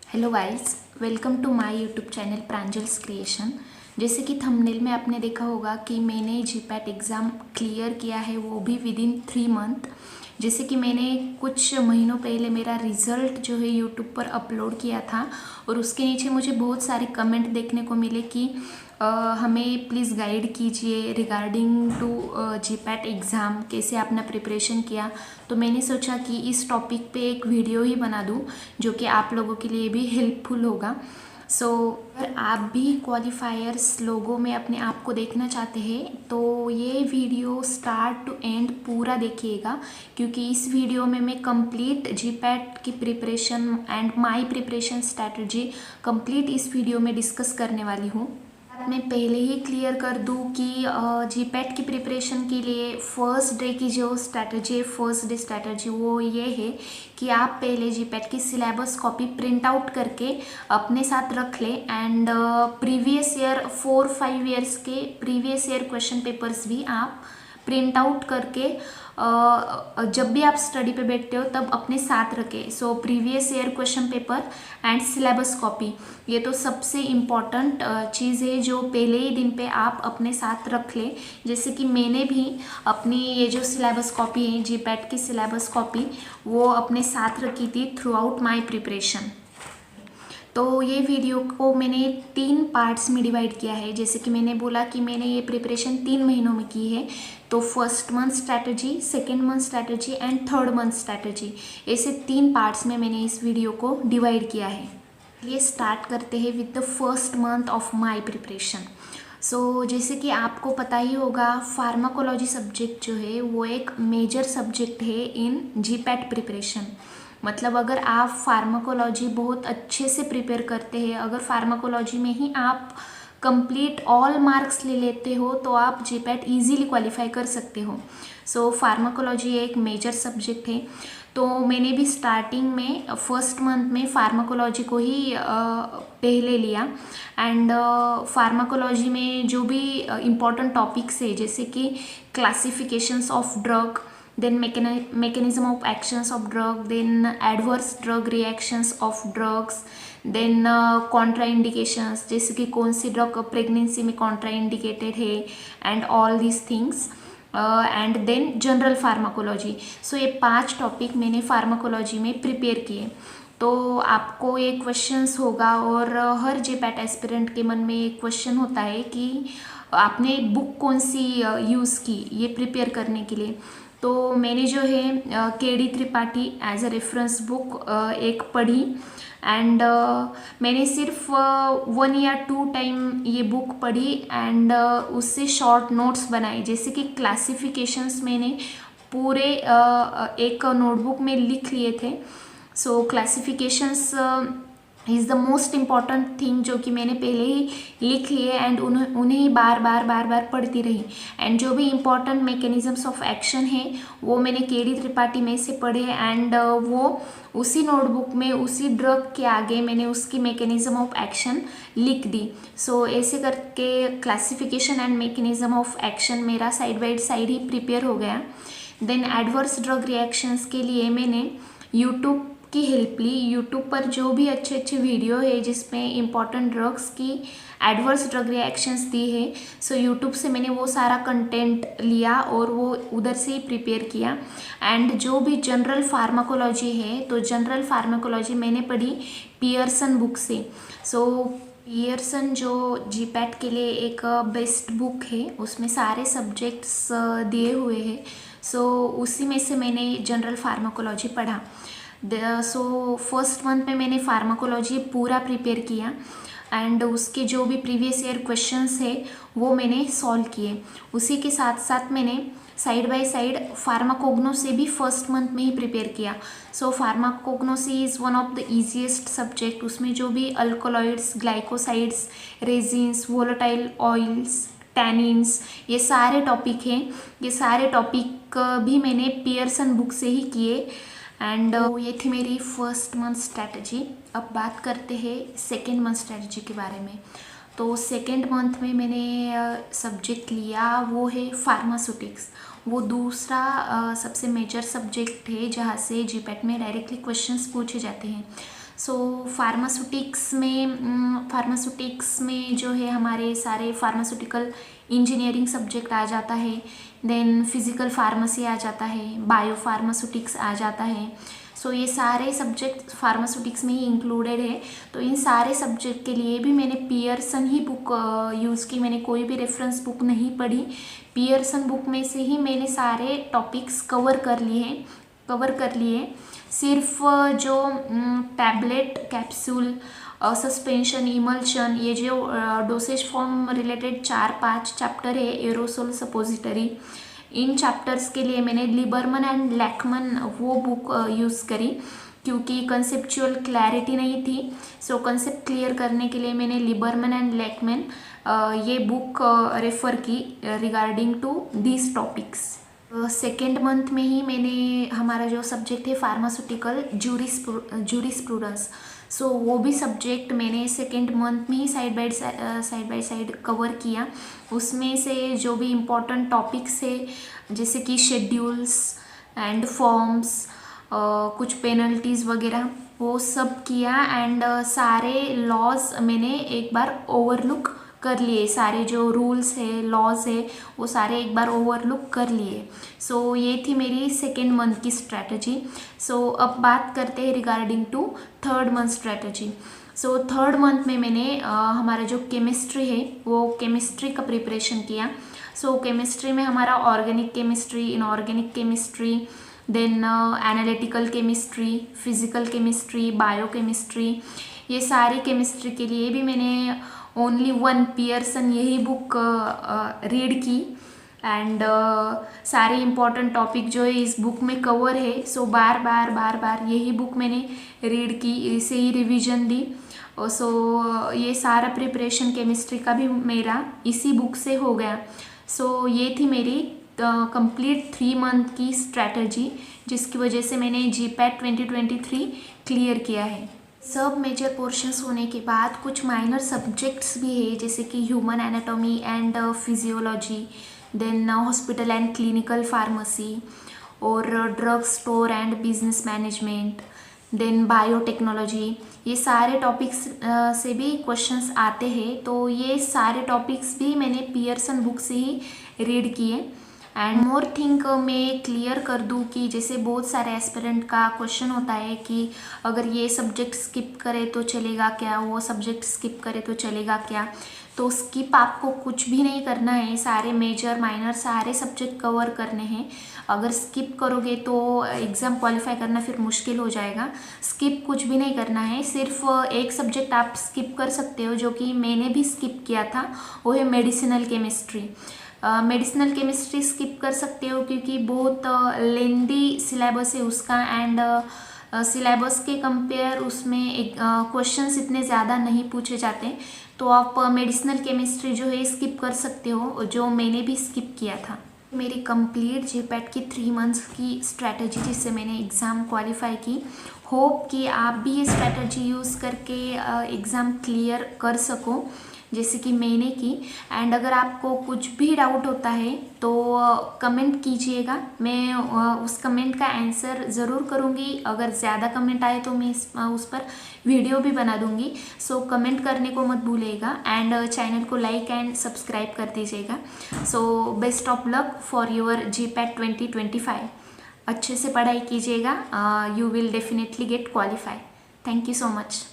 Hello guys, welcome to my YouTube channel Pranjal's creation. जैसे कि thumbnail में आपने देखा होगा कि मैंने जीपैट एग्ज़ाम क्लियर किया है, वो भी विद इन 3 मंथ। जैसे कि मैंने कुछ महीनों पहले मेरा रिज़ल्ट जो है यूट्यूब पर अपलोड किया था और उसके नीचे मुझे बहुत सारे कमेंट देखने को मिले कि हमें प्लीज़ गाइड कीजिए रिगार्डिंग टू जीपैट एग्ज़ाम, कैसे आपने प्रिपरेशन किया। तो मैंने सोचा कि इस टॉपिक पे एक वीडियो ही बना दूं जो कि आप लोगों के लिए भी हेल्पफुल होगा। अगर आप भी क्वालिफायर्स लोगों में अपने आप को देखना चाहते हैं तो ये वीडियो स्टार्ट टू एंड पूरा देखिएगा, क्योंकि इस वीडियो में मैं कंप्लीट जीपैट की preparation and my preparation strategy complete इस वीडियो में डिस्कस करने वाली हूँ। मैं पहले ही क्लियर कर दूं कि जीपैट की प्रिपरेशन के लिए फर्स्ट डे की जो स्ट्रैटेजी है, फर्स्ट डे स्ट्रैटेजी वो ये है कि आप पहले जीपैट की सिलेबस कॉपी प्रिंट आउट करके अपने साथ रख लें एंड प्रीवियस ईयर 4-5 ईयर्स के प्रीवियस ईयर क्वेश्चन पेपर्स भी आप प्रिंट आउट करके जब भी आप स्टडी पे बैठते हो तब अपने साथ रखें। So previous year question paper and syllabus copy, ये तो सबसे इम्पॉर्टेंट चीज़ है जो पहले ही दिन पे आप अपने साथ रख लें। जैसे कि मैंने भी अपनी ये जो सिलेबस कॉपी है, जीपैट की सिलेबस कॉपी, वो अपने साथ रखी थी थ्रू आउट माई प्रिपरेशन। तो ये वीडियो को मैंने 3 पार्ट्स में डिवाइड किया है। जैसे कि मैंने बोला कि मैंने ये प्रिपरेशन 3 महीनों में की है, तो first month strategy, second month strategy and third month strategy, ऐसे 3 पार्ट्स में मैंने इस वीडियो को डिवाइड किया है। ये स्टार्ट करते हैं with the first month of my preparation. जैसे कि आपको पता ही होगा, फार्माकोलॉजी सब्जेक्ट जो है वो एक मेजर सब्जेक्ट है इन जीपैट प्रिपरेशन। मतलब अगर आप फार्माकोलॉजी बहुत अच्छे से प्रिपेयर करते हैं, अगर फार्माकोलॉजी में ही आप कंप्लीट ऑल मार्क्स ले लेते हो तो आप जीपैट इजीली क्वालिफाई कर सकते हो। फार्माकोलॉजी एक मेजर सब्जेक्ट है। तो मैंने भी स्टार्टिंग में फर्स्ट मंथ में फार्माकोलॉजी को ही पहले लिया एंड फार्माकोलॉजी में जो भी इम्पोर्टेंट टॉपिक्स है, जैसे कि classifications of drug, then mechanism of actions of drug, then adverse drug reactions of drugs, then contraindications, जैसे कि कौन सी ड्रग प्रेगनेंसी में कॉन्ट्राइंडिकेटेड है and all these things, and then general pharmacology. ये 5 टॉपिक मैंने फार्माकोलॉजी में प्रिपेयर किए। तो आपको एक क्वेश्चंस होगा और हर जीपैट एस्पिरेंट के मन में एक क्वेश्चन होता है कि आपने बुक कौन सी यूज़ की ये प्रिपेयर करने के लिए। तो मैंने जो है KD Tripathi as a reference book एक पढ़ी एंड मैंने सिर्फ 1 या 2 टाइम ये बुक पढ़ी एंड उससे शॉर्ट नोट्स बनाए। जैसे कि क्लासिफिकेशंस मैंने पूरे एक नोटबुक में लिख लिए थे। Classifications is the most important thing जो कि मैंने पहले ही लिख लिए एंड उन्हें ही बार बार पढ़ती रही। एंड जो भी इम्पॉर्टेंट मैकेनिज्म्स ऑफ एक्शन है वो मैंने केडी त्रिपाठी में से पढ़े एंड वो उसी नोटबुक में उसी ड्रग के आगे मैंने उसकी मैकेनिज्म ऑफ एक्शन लिख दी। ऐसे करके classification and mechanism of action मेरा साइड बाई साइड ही प्रिपेयर हो गया। देन एडवर्स ड्रग रिएक्शंस के लिए मैंने यूट्यूब की हेल्प ली। यूट्यूब पर जो भी अच्छे वीडियो है जिसमें इम्पॉर्टेंट ड्रग्स की एडवर्स ड्रग रिएक्शंस दी है, यूट्यूब से मैंने वो सारा कंटेंट लिया और वो उधर से ही प्रिपेयर किया। एंड जो भी जनरल फार्माकोलॉजी है, तो जनरल फार्माकोलॉजी मैंने पढ़ी पियर्सन बुक से। पियर्सन जो जीपैट के लिए एक बेस्ट बुक है, उसमें सारे सब्जेक्ट्स दिए हुए हैं। उसी में से मैंने जनरल फार्माकोलॉजी पढ़ा। फर्स्ट मंथ में मैंने फार्माकोलॉजी पूरा प्रिपेयर किया एंड उसके जो भी प्रीवियस ईयर क्वेश्चंस है वो मैंने सॉल्व किए। उसी के साथ साथ मैंने साइड बाय साइड फार्माकोग्नो से भी फर्स्ट मंथ में ही प्रिपेयर किया। Pharmacognosy is one of the easiest subject. उसमें जो भी alkaloids, glycosides, resins, volatile oils, tannins, ये सारे टॉपिक हैं। ये सारे टॉपिक भी मैंने पियर्सन बुक से ही किए एंड ये थी मेरी फर्स्ट मंथ स्ट्रैटेजी। अब बात करते हैं सेकेंड मंथ स्ट्रैटेजी के बारे में। तो सेकेंड मंथ में मैंने सब्जेक्ट लिया वो है फार्मास्यूटिक्स। वो दूसरा सबसे मेजर सब्जेक्ट है जहाँ से जीपैट में डायरेक्टली क्वेश्चंस पूछे जाते हैं। सो फार्मास्यूटिक्स में जो है हमारे सारे फार्मास्यूटिकल इंजीनियरिंग सब्जेक्ट आ जाता है, देन फिजिकल फार्मेसी आ जाता है, बायो फार्मास्यूटिक्स आ जाता है। सो ये सारे सब्जेक्ट फार्मास्यूटिक्स में ही इंक्लूडेड है। तो इन सारे सब्जेक्ट के लिए भी मैंने पियर्सन ही बुक यूज़ की, मैंने कोई भी रेफरेंस बुक नहीं पढ़ी। पियर्सन बुक में से ही मैंने सारे टॉपिक्स कवर कर लिए। सिर्फ जो टैबलेट, कैप्सूल, सस्पेंशन, इमल्शन, ये जो डोसेज फॉर्म रिलेटेड 4-5 चैप्टर है, एरोसोल, सपोजिटरी, इन चैप्टर्स के लिए मैंने लिबरमन एंड लैकमन वो बुक यूज़ करी, क्योंकि कंसेप्चुअल क्लैरिटी नहीं थी। सो कंसेप्ट क्लियर करने के लिए मैंने लिबरमन एंड लैकमन ये बुक रेफ़र की regarding to these topics. Second month में ही मैंने हमारा जो सब्जेक्ट है फार्मास्यूटिकल जूरिस्प्रूडेंस, सो वो भी सब्जेक्ट मैंने सेकेंड मंथ में ही साइड बाय साइड कवर किया। उसमें से जो भी इम्पोर्टेंट टॉपिक्स है जैसे कि शेड्यूल्स एंड फॉर्म्स, कुछ पेनल्टीज़ वगैरह, वो सब किया। एंड सारे लॉज मैंने एक बार ओवरलुक कर लिए, सारे जो रूल्स है, लॉज है, वो सारे एक बार ओवरलुक कर लिए। सो ये थी मेरी सेकेंड मंथ की स्ट्रैटेजी। सो अब बात करते हैं regarding to third month strategy. So third month में मैंने हमारा जो केमिस्ट्री है वो केमिस्ट्री का प्रिपरेशन किया। सो केमिस्ट्री में हमारा organic chemistry, inorganic chemistry, then analytical chemistry, physical chemistry, bio chemistry, ये सारी केमिस्ट्री के लिए भी मैंने ओनली वन पियर्सन यही बुक रीड की। एंड सारे इम्पॉर्टेंट टॉपिक जो है इस बुक में कवर है। सो बार बार यही बुक मैंने रीड की, इसे ही रिवीजन दी। सो ये सारा प्रिपरेशन केमिस्ट्री का भी मेरा इसी बुक से हो गया। सो ये थी मेरी कंप्लीट 3 मंथ की स्ट्रैटेजी, जिसकी वजह से मैंने जीपैट 2023 क्लियर किया है। सब मेजर पोर्शंस होने के बाद कुछ माइनर सब्जेक्ट्स भी है, जैसे कि human anatomy and physiology, then hospital and clinical pharmacy, और drug store and business management, then biotechnology. ये सारे टॉपिक्स से भी क्वेश्चंस आते हैं। तो ये सारे टॉपिक्स भी मैंने पियर्सन बुक से ही रीड किए। एंड मोर थिंक मैं क्लियर कर दूं कि जैसे बहुत सारे एस्पिरेंट का क्वेश्चन होता है कि अगर ये सब्जेक्ट स्किप करे तो चलेगा क्या, वो सब्जेक्ट स्किप करे तो चलेगा क्या। तो स्किप आपको कुछ भी नहीं करना है, सारे मेजर माइनर सारे सब्जेक्ट कवर करने हैं। अगर स्किप करोगे तो एग्ज़ाम क्वालिफाई करना फिर मुश्किल हो जाएगा। स्किप कुछ भी नहीं करना है, सिर्फ एक सब्जेक्ट आप स्किप कर सकते हो, जो कि मैंने भी स्किप किया था, वो है medicinal chemistry. Medicinal chemistry skip कर सकते हो क्योंकि बहुत लेंदी सिलेबस है उसका। एंड सिलेबस के कंपेयर उसमें एक क्वेश्चंस इतने ज़्यादा नहीं पूछे जाते, तो आप मेडिसिनल केमिस्ट्री जो है स्किप कर सकते हो, जो मैंने भी स्किप किया था। मेरी कंप्लीट जीपैट की 3 मंथ्स की स्ट्रैटेजी जिससे मैंने एग्ज़ाम क्वालिफाई की। होप कि आप भी ये स्ट्रैटेजी यूज़ करके एग्ज़ाम क्लियर कर सको जैसे कि मैंने की। एंड अगर आपको कुछ भी डाउट होता है तो कमेंट कीजिएगा, मैं उस कमेंट का आंसर ज़रूर करूँगी। अगर ज़्यादा कमेंट आए तो मैं उस पर वीडियो भी बना दूँगी। सो कमेंट करने को मत भूलिएगा एंड चैनल को लाइक एंड सब्सक्राइब कर दीजिएगा। So best of luck for your GPAT 2025। अच्छे से पढ़ाई कीजिएगा, you will definitely get qualify. Thank you so much.